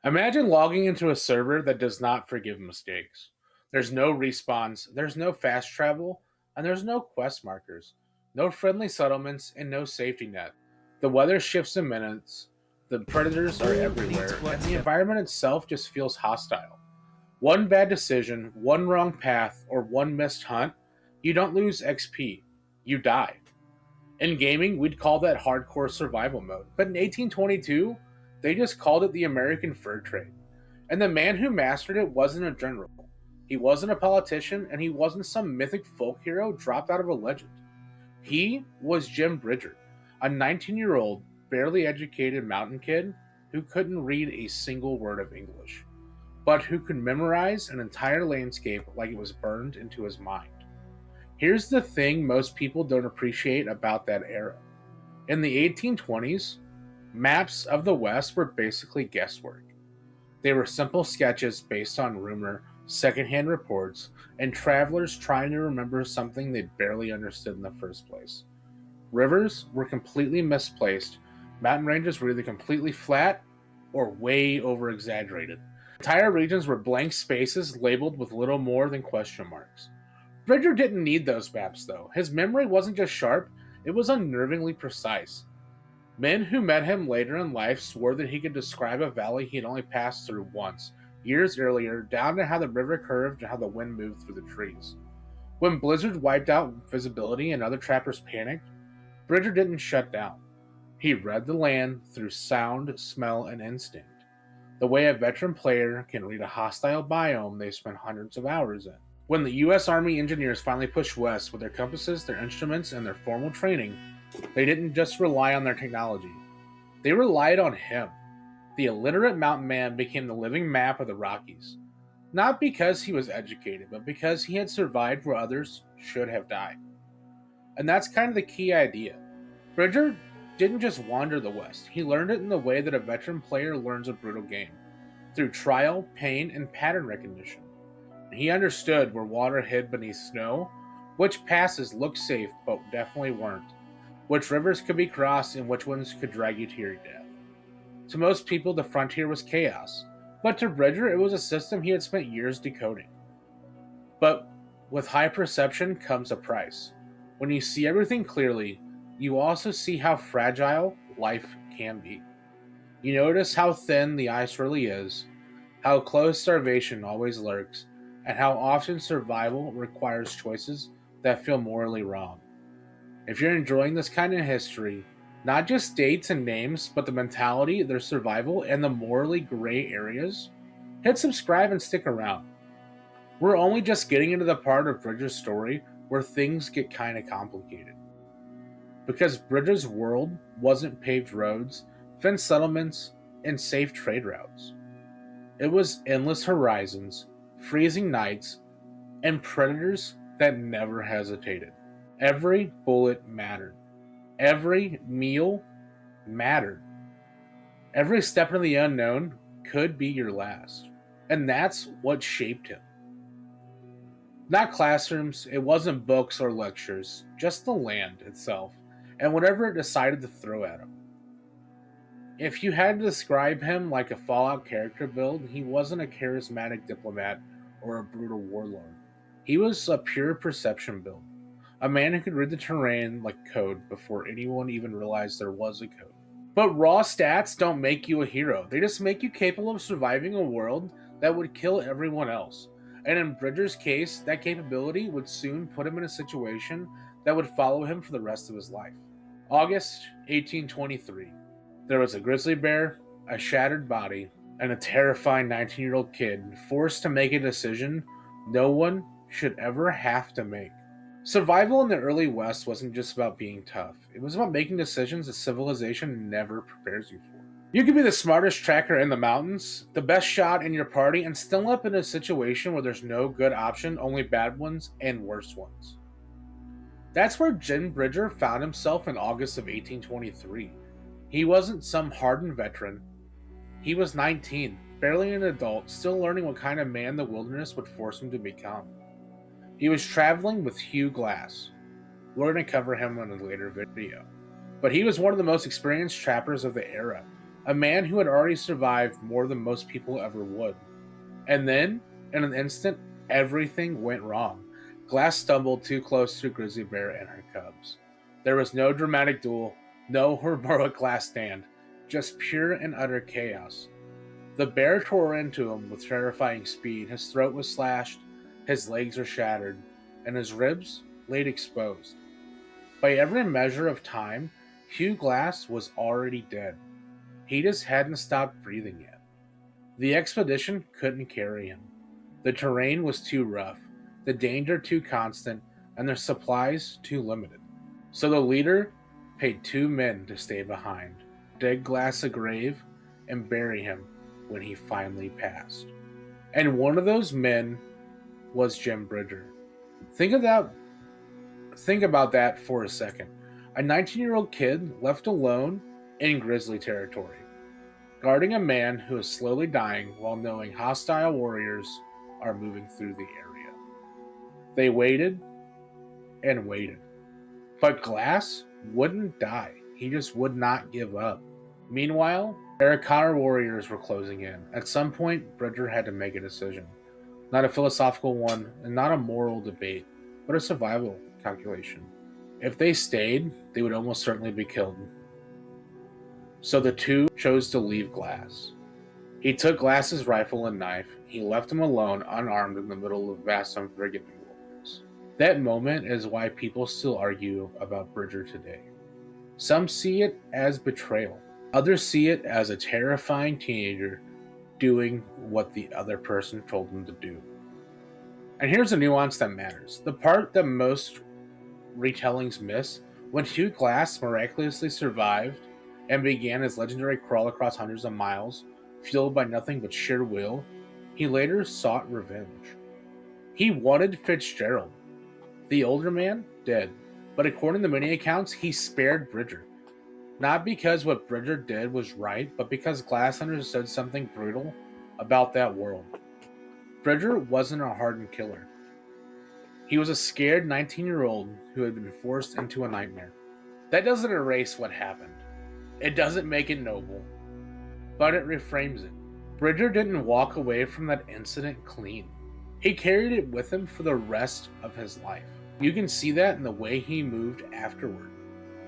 Imagine logging into a server that does not forgive mistakes. There's no respawns, there's no fast travel, and there's no quest markers, no friendly settlements, and no safety net. The weather shifts in minutes, the predators are Who needs everywhere, and the footsteps? environment itself just feels hostile. One bad decision, one wrong path, or one missed hunt, you don't lose XP, you die. In gaming, we'd call that hardcore survival mode. But in 1822, they just called it the American fur trade. And the man who mastered it wasn't a general. He wasn't a politician, and he wasn't some mythic folk hero dropped out of a legend. He was Jim Bridger, a 19-year-old, barely educated mountain kid who couldn't read a single word of English, but who could memorize an entire landscape like it was burned into his mind. Here's the thing most people don't appreciate about that era. In the 1820s, maps of the West were basically guesswork. They were simple sketches based on rumor, secondhand reports, and travelers trying to remember something they barely understood in the first place. Rivers were completely misplaced, mountain ranges were either completely flat or way over exaggerated. Entire regions were blank spaces labeled with little more than question marks. Bridger didn't need those maps, though. His memory wasn't just sharp, it was unnervingly precise. Men who met him later in life swore that he could describe a valley he had only passed through once, years earlier, down to how the river curved and how the wind moved through the trees. When blizzards wiped out visibility and other trappers panicked, Bridger didn't shut down. He read the land through sound, smell, and instinct, the way a veteran player can read a hostile biome they spent hundreds of hours in. When the US Army engineers finally pushed west with their compasses, their instruments, and their formal training, they didn't just rely on their technology. They relied on him. The illiterate mountain man became the living map of the Rockies. Not because he was educated, but because he had survived where others should have died. And that's kind of the key idea. Bridger didn't just wander the West, he learned it in the way that a veteran player learns a brutal game through trial, pain, and pattern recognition. He understood where water hid beneath snow, which passes looked safe but definitely weren't, which rivers could be crossed and which ones could drag you to your death. To most people, the frontier was chaos, but to Bridger, it was a system he had spent years decoding. But with high perception comes a price. When you see everything clearly, you also see how fragile life can be. You notice how thin the ice really is, how close starvation always lurks, and how often survival requires choices that feel morally wrong. If you're enjoying this kind of history, not just dates and names, but the mentality, their survival, and the morally gray areas, hit subscribe and stick around. We're only just getting into the part of Bridger's story where things get kind of complicated. Because Bridger's world wasn't paved roads, fenced settlements, and safe trade routes. It was endless horizons, freezing nights, and predators that never hesitated. Every bullet mattered. Every meal mattered. Every step into the unknown could be your last. And that's what shaped him. Not classrooms, it wasn't books or lectures, just the land itself, and whatever it decided to throw at him. If you had to describe him like a Fallout character build, he wasn't a charismatic diplomat or a brutal warlord. He was a pure perception build. A man who could read the terrain like code before anyone even realized there was a code. But raw stats don't make you a hero. They just make you capable of surviving a world that would kill everyone else. And in Bridger's case, that capability would soon put him in a situation that would follow him for the rest of his life. August 1823. There was a grizzly bear, a shattered body, and a terrifying 19-year-old kid forced to make a decision no one should ever have to make. Survival in the early West wasn't just about being tough. It was about making decisions that civilization never prepares you for. You could be the smartest tracker in the mountains, the best shot in your party, and still end up in a situation where there's no good option, only bad ones and worse ones. That's where Jim Bridger found himself in August of 1823. He wasn't some hardened veteran. He was 19, barely an adult, still learning what kind of man the wilderness would force him to become. He was traveling with Hugh Glass. We're going to cover him in a later video. But he was one of the most experienced trappers of the era, a man who had already survived more than most people ever would. And then, in an instant, everything went wrong. Glass stumbled too close to a grizzly bear and her cubs. There was no dramatic duel, no heroic last stand, just pure and utter chaos. The bear tore into him with terrifying speed. His throat was slashed, his legs were shattered, and his ribs laid exposed. By every measure of time, Hugh Glass was already dead. He just hadn't stopped breathing yet. The expedition couldn't carry him. The terrain was too rough, the danger too constant, and their supplies too limited. So the leader paid 2 men to stay behind, dig Glass a grave, and bury him when he finally passed. And one of those men was Jim Bridger. Think about that for a second. A 19-year-old kid left alone in grizzly territory, guarding a man who is slowly dying while knowing hostile warriors are moving through the area. They waited and waited. But Glass wouldn't die. He just would not give up. Meanwhile, Arikara warriors were closing in. At some point, Bridger had to make a decision. Not a philosophical one, and not a moral debate, but a survival calculation. If they stayed, they would almost certainly be killed. So the two chose to leave Glass. He took Glass's rifle and knife. He left him alone, unarmed, in the middle of vast unforgiving wilderness. That moment is why people still argue about Bridger today. Some see it as betrayal. Others see it as a terrifying teenager doing what the other person told him to do. And here's a nuance that matters. The part that most retellings miss: when Hugh Glass miraculously survived and began his legendary crawl across hundreds of miles, fueled by nothing but sheer will, he later sought revenge. He wanted Fitzgerald, the older man, dead, but according to many accounts, he spared Bridger. Not because what Bridger did was right, but because Glass understood something brutal about that world. Bridger wasn't a hardened killer. He was a scared 19-year-old who had been forced into a nightmare. That doesn't erase what happened. It doesn't make it noble, but it reframes it. Bridger didn't walk away from that incident clean. He carried it with him for the rest of his life. You can see that in the way he moved afterward.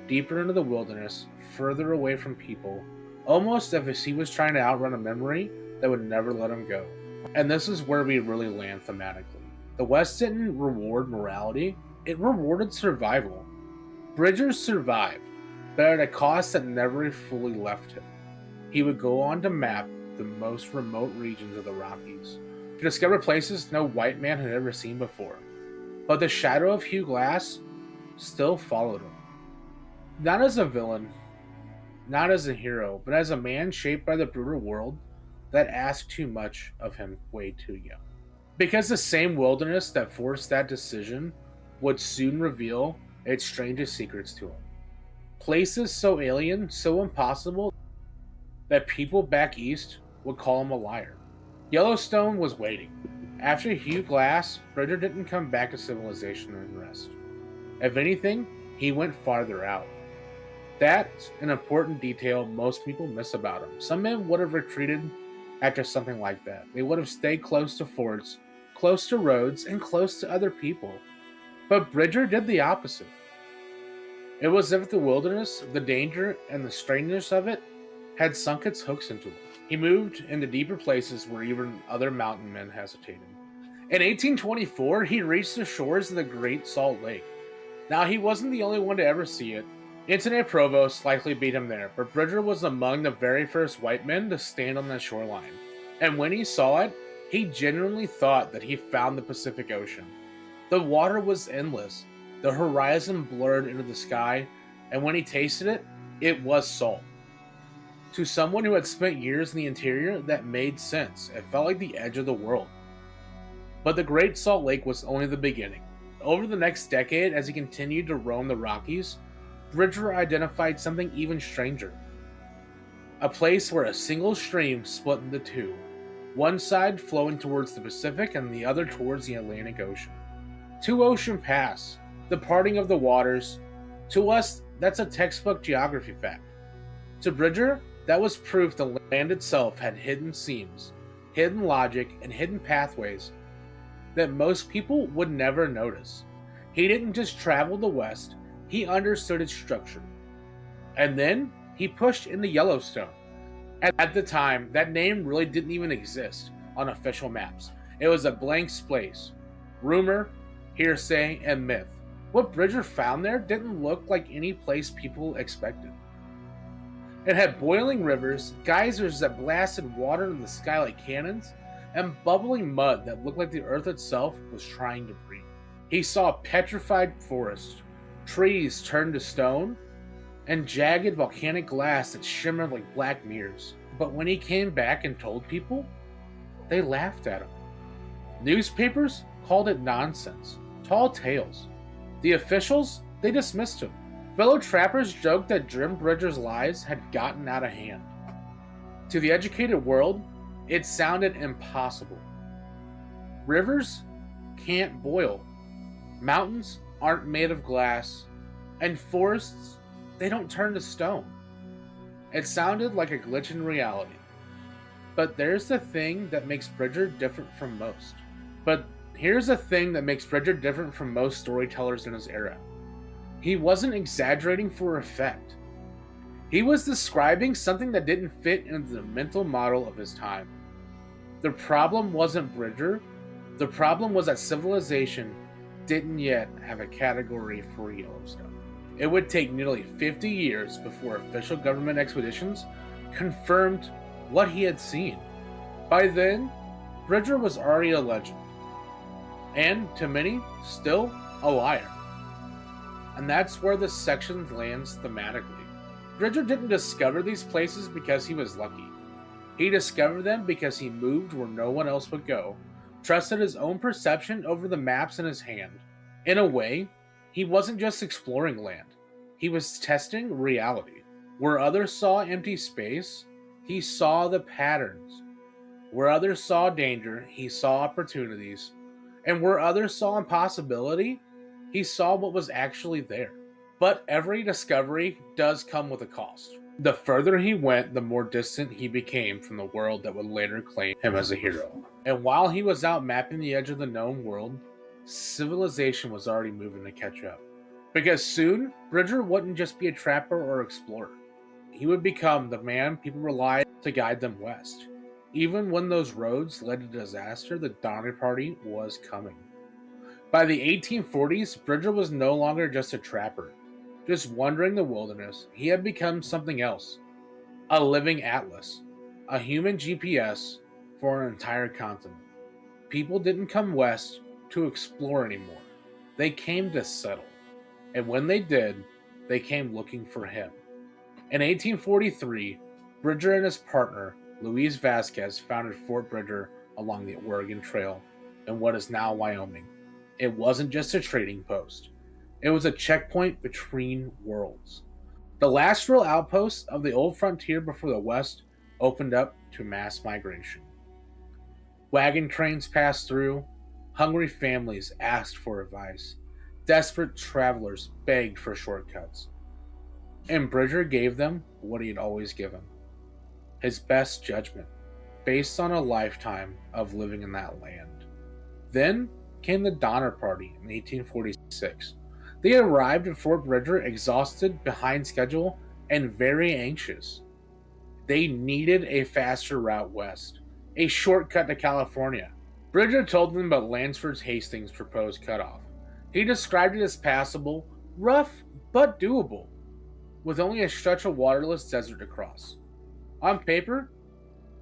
Deeper into the wilderness, further away from people, almost as if he was trying to outrun a memory that would never let him go. And this is where we really land thematically. The West didn't reward morality, it rewarded survival. Bridger survived, but at a cost that never fully left him. He would go on to map the most remote regions of the Rockies, to discover places no white man had ever seen before. But the shadow of Hugh Glass still followed him. Not as a villain, not as a hero, but as a man shaped by the brutal world that asked too much of him way too young. Because the same wilderness that forced that decision would soon reveal its strangest secrets to him. Places so alien, so impossible, that people back east would call him a liar. Yellowstone was waiting. After Hugh Glass, Bridger didn't come back to civilization and rest. If anything, he went farther out. That's an important detail most people miss about him. Some men would have retreated after something like that. They would have stayed close to forts, close to roads, and close to other people. But Bridger did the opposite. It was as if the wilderness, the danger, and the strangeness of it had sunk its hooks into him. He moved into deeper places where even other mountain men hesitated. In 1824, he reached the shores of the Great Salt Lake. Now, he wasn't the only one to ever see it. Internet Provost likely beat him there, but Bridger was among the very first white men to stand on the shoreline. And when he saw it, he genuinely thought that he found the Pacific Ocean. The water was endless, the horizon blurred into the sky, and when he tasted it, it was salt. To someone who had spent years in the interior, that made sense. It felt like the edge of the world. But the Great Salt Lake was only the beginning. Over the next decade, as he continued to roam the Rockies, Bridger identified something even stranger. A place where a single stream split into two, one side flowing towards the Pacific and the other towards the Atlantic Ocean. Two ocean paths, the parting of the waters. To us, that's a textbook geography fact. To Bridger, That was proof the land itself had hidden seams, hidden logic, and hidden pathways that most people would never notice. He didn't just travel the West, he understood its structure. And then he pushed into Yellowstone. At the time, that name really didn't even exist on official maps. It was a blank space. Rumor, hearsay, and myth. What Bridger found there didn't look like any place people expected. It had boiling rivers, geysers that blasted water into the sky like cannons, and bubbling mud that looked like the earth itself was trying to breathe. He saw petrified forests, trees turned to stone, and jagged volcanic glass that shimmered like black mirrors. But when he came back and told people, they laughed at him. Newspapers called it nonsense, tall tales. The officials, they dismissed him. Fellow trappers joked that Jim Bridger's lies had gotten out of hand. To the educated world, it sounded impossible. Rivers can't boil. Mountains aren't made of glass. And forests, they don't turn to stone. It sounded like a glitch in reality. But there's the thing that makes Bridger different from most. Here's the thing that makes Bridger different from most storytellers in his era. He wasn't exaggerating for effect. He was describing something that didn't fit into the mental model of his time. The problem wasn't Bridger. The problem was that civilization didn't yet have a category for Yellowstone. It would take nearly 50 years before official government expeditions confirmed what he had seen. By then, Bridger was already a legend. And, to many, still a liar. And that's where this section lands thematically. Bridger didn't discover these places because he was lucky. He discovered them because he moved where no one else would go, trusted his own perception over the maps in his hand. In a way, he wasn't just exploring land. He was testing reality. Where others saw empty space, he saw the patterns. Where others saw danger, he saw opportunities. And where others saw impossibility, he saw what was actually there. But every discovery does come with a cost. The further he went, the more distant he became from the world that would later claim him as a hero. And while he was out mapping the edge of the known world, civilization was already moving to catch up. Because soon, Bridger wouldn't just be a trapper or explorer. He would become the man people relied to guide them west. Even when those roads led to disaster, the Donner Party was coming. By the 1840s, Bridger was no longer just a trapper, just wandering the wilderness. He had become something else. A living atlas, a human GPS for an entire continent. People didn't come west to explore anymore. They came to settle. And when they did, they came looking for him. In 1843, Bridger and his partner, Luis Vasquez, founded Fort Bridger along the Oregon Trail in what is now Wyoming. It wasn't just a trading post. It was a checkpoint between worlds. The last real outpost of the old frontier before the West opened up to mass migration. Wagon trains passed through. Hungry families asked for advice. Desperate travelers begged for shortcuts. And Bridger gave them what he had always given. His best judgment, based on a lifetime of living in that land. Then came the Donner Party in 1846. They arrived at Fort Bridger exhausted, behind schedule, and very anxious. They needed a faster route west, a shortcut to California. Bridger told them about Lansford's Hastings' proposed cutoff. He described it as passable, rough, but doable, with only a stretch of waterless desert to cross. On paper,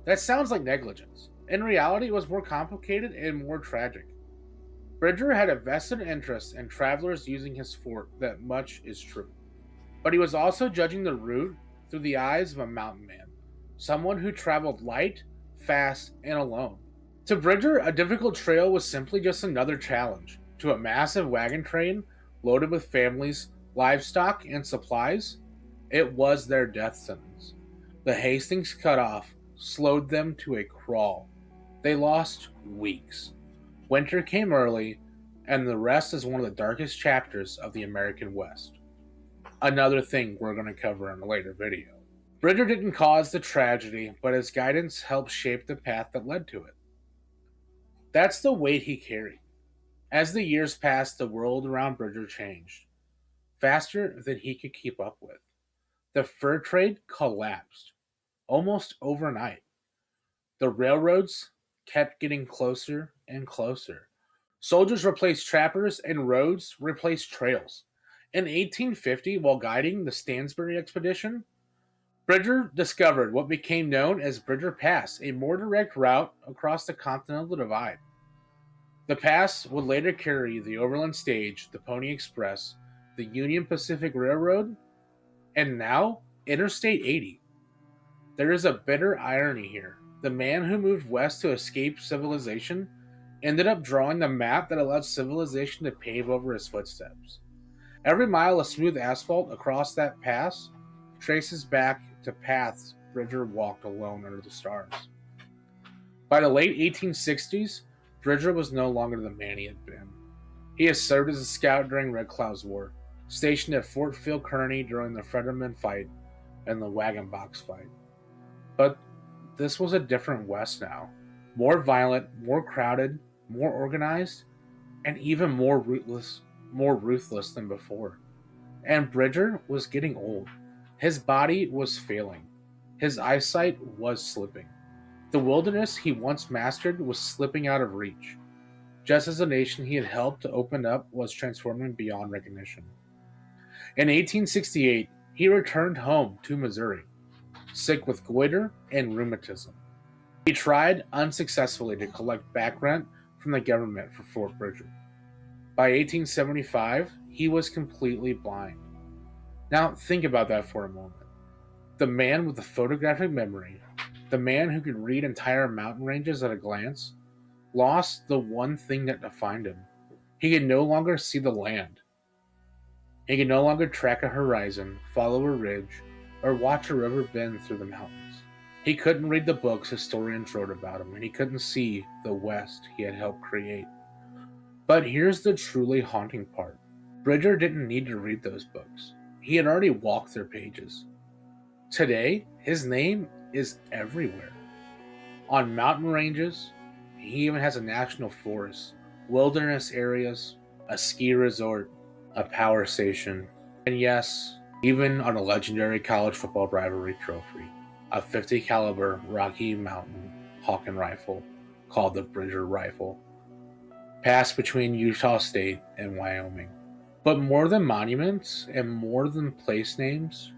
that sounds like negligence. In reality, it was more complicated and more tragic. Bridger had a vested interest in travelers using his fort, that much is true. But he was also judging the route through the eyes of a mountain man, someone who traveled light, fast, and alone. To Bridger, a difficult trail was simply just another challenge. To a massive wagon train loaded with families, livestock, and supplies, it was their death sentence. The Hastings cutoff slowed them to a crawl. They lost weeks. Winter came early, and the rest is one of the darkest chapters of the American West. Another thing we're going to cover in a later video. Bridger didn't cause the tragedy, but his guidance helped shape the path that led to it. That's the weight he carried. As the years passed, the world around Bridger changed, faster than he could keep up with. The fur trade collapsed almost overnight. The railroads kept getting closer and closer. Soldiers replaced trappers, and roads replaced trails. In 1850, while guiding the Stansbury expedition, Bridger discovered what became known as Bridger Pass, a more direct route across the Continental Divide. The pass would later carry the Overland Stage, the Pony Express, the Union Pacific Railroad, and now Interstate 80. There is a bitter irony here. The man who moved west to escape civilization ended up drawing the map that allowed civilization to pave over his footsteps. Every mile of smooth asphalt across that pass traces back to paths Bridger walked alone under the stars. By the late 1860s, Bridger was no longer the man he had been. He had served as a scout during Red Cloud's War, stationed at Fort Phil Kearny during the Fetterman Fight and the Wagon Box Fight. But this was a different West now. More violent, more crowded, more organized, and even more ruthless than before. And Bridger was getting old. His body was failing. His eyesight was slipping. The wilderness he once mastered was slipping out of reach, just as the nation he had helped to open up was transforming beyond recognition. In 1868, he returned home to Missouri, sick with goiter and rheumatism. He tried unsuccessfully to collect back rent from the government for Fort Bridger. By 1875, he was completely blind. Now, think about that for a moment. The man with the photographic memory, the man who could read entire mountain ranges at a glance, lost the one thing that defined him. He could no longer see the land. He could no longer track a horizon, follow a ridge, or watch a river bend through the mountains. He couldn't read the books historians wrote about him, and he couldn't see the West he had helped create. But here's the truly haunting part. Bridger didn't need to read those books. He had already walked their pages. Today, his name is everywhere. On mountain ranges, he even has a national forest, wilderness areas, a ski resort, a power station, and yes, even on a legendary college football rivalry trophy, a 50 caliber Rocky Mountain Hawken rifle called the Bridger Rifle, passed between Utah State and Wyoming. But more than monuments, and more than place names,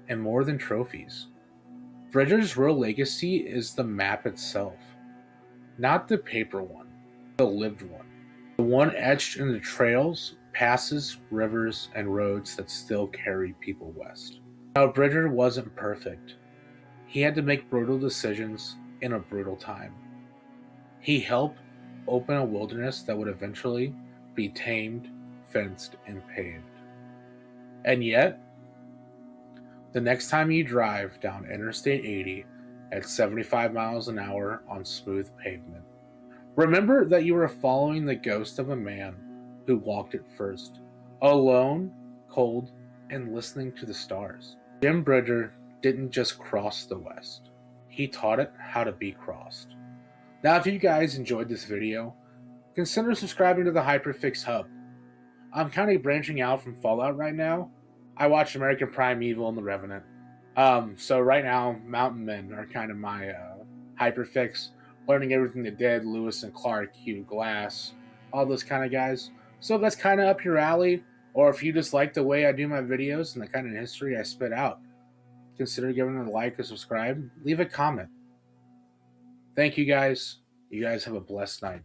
and more than trophies, Bridger's real legacy is the map itself. Not the paper one, the lived one. The one etched in the trails, passes, rivers, and roads that still carry people west. Now, Bridger wasn't perfect. He had to make brutal decisions in a brutal time. He helped open a wilderness that would eventually be tamed, fenced, and paved. And yet, the next time you drive down Interstate 80 at 75 miles an hour on smooth pavement, remember that you are following the ghost of a man who walked it first, alone, cold, and listening to the stars. Jim Bridger didn't just cross the West. He taught it how to be crossed. Now, if you guys enjoyed this video, consider subscribing to the Hyperfix Hub. I'm kind of branching out from Fallout right now. I watched American Primeval and The Revenant. So right now, Mountain Men are kind of my Hyperfix. Learning everything they did, Lewis and Clark, Hugh Glass, all those kind of guys. So if that's kind of up your alley, or if you just like the way I do my videos and the kind of history I spit out, consider giving it a like or subscribe. Leave a comment. Thank you guys. You guys have a blessed night.